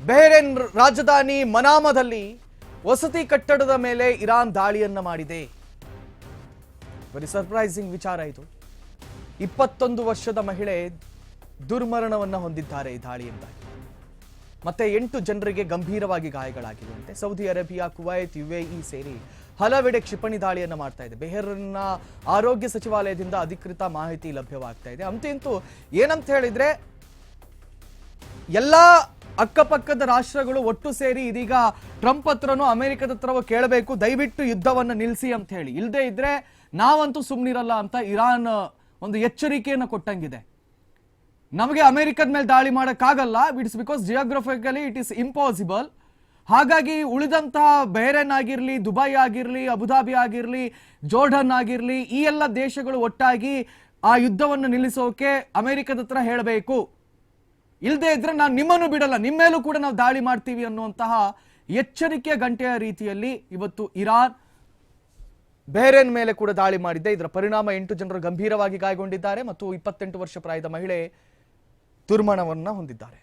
Bahrain ರಾಜಧಾನಿ ಮನಾಮದಲ್ಲಿ ವಸತಿ ಕಟ್ಟಡದ ಮೇಲೆ ಇರಾನ್ ದಾಳಿಯನ್ನ ಮಾಡಿದೆ. ವೆರಿ ಸರ್ಪ್ರೈಸಿಂಗ್ ವಿಚಾರ ಇದು. 21 ವರ್ಷದ ಮಹಿಳೆ ದುರ್ಮರಣವನ್ನ ಹೊಂದಿದ್ದಾರೆ ಈ ದಾಳಿಯಿಂದಾಗಿ. ಮತ್ತೆ 8 ಜನರಿಗೆ ಗಂಭೀರವಾಗಿ ಗಾಯಗಳಾಗಿರುವಂತೆ. ಸೌದಿ ಅರೇಬಿಯಾ, ಕುವೈತ್, ಯುಎಇ ಸೇರಿ ಹಲವೆಡೆ ಕ್ಷಿಪಣಿ ದಾಳಿಯನ್ನ ಮಾಡ್ತಾ ಇದೆ. ಬಹರೇನ್ನ ಆರೋಗ್ಯ ಸಚಿವಾಲಯದಿಂದ ಅಧಿಕೃತ ಮಾಹಿತಿ ಲಭ್ಯವಾಗ್ತಾ ಇದೆ. ಅಂತೂ ಏನಂತ ಹೇಳಿದ್ರೆ ಎಲ್ಲ ಅಕ್ಕಪಕ್ಕದ ರಾಷ್ಟ್ರಗಳು ಒಟ್ಟು ಸೇರಿ ಇದೀಗ ಟ್ರಂಪ್ ಹತ್ರನೂ ಅಮೆರಿಕದ ಹತ್ರವೂ ಕೇಳಬೇಕು, ದಯವಿಟ್ಟು ಯುದ್ಧವನ್ನು ನಿಲ್ಲಿಸಿ ಅಂತ ಹೇಳಿ. ಇಲ್ಲದೆ ಇದ್ರೆ ನಾವಂತೂ ಸುಮ್ಮನಿರಲ್ಲ ಅಂತ ಇರಾನ್ ಒಂದು ಎಚ್ಚರಿಕೆಯನ್ನು ಕೊಟ್ಟಂಗಿದೆ. ನಮಗೆ ಅಮೆರಿಕದ ಮೇಲೆ ದಾಳಿ ಮಾಡೋಕ್ಕಾಗಲ್ಲ, it's because geographically it is impossible. ಹಾಗಾಗಿ ಉಳಿದಂತಹ ಬಹರೇನ್ ಆಗಿರಲಿ, ದುಬೈ ಆಗಿರಲಿ, ಅಬುಧಾಬಿ ಆಗಿರಲಿ, ಜೋರ್ಡನ್ ಆಗಿರಲಿ, ಈ ಎಲ್ಲ ದೇಶಗಳು ಒಟ್ಟಾಗಿ ಆ ಯುದ್ಧವನ್ನು ನಿಲ್ಲಿಸೋಕೆ ಅಮೆರಿಕದ ಹತ್ರ ಹೇಳಬೇಕು. ಇಲ್ಲದೆ ಇದ್ರೆ ನಾನು ನಿಮ್ಮನ್ನು ಬಿಡಲ್ಲ, ನಿಮ್ಮ ಮೇಲೂ ಕೂಡ ನಾವು ದಾಳಿ ಮಾಡ್ತೀವಿ ಅನ್ನುವಂತಹ ಎಚ್ಚರಿಕೆಯ ಗಂಟೆಯ ರೀತಿಯಲ್ಲಿ ಇವತ್ತು ಇರಾನ್ ಬಹರೇನ್ ಮೇಲೆ ಕೂಡ ದಾಳಿ ಮಾಡಿದೆ. ಇದರ ಪರಿಣಾಮ 8 ಜನರು ಗಂಭೀರವಾಗಿ ಗಾಯಗೊಂಡಿದ್ದಾರೆ ಮತ್ತು 28 ವರ್ಷ ಪ್ರಾಯದ ಮಹಿಳೆ ದುರ್ಮರಣವನ್ನ ಹೊಂದಿದ್ದಾರೆ.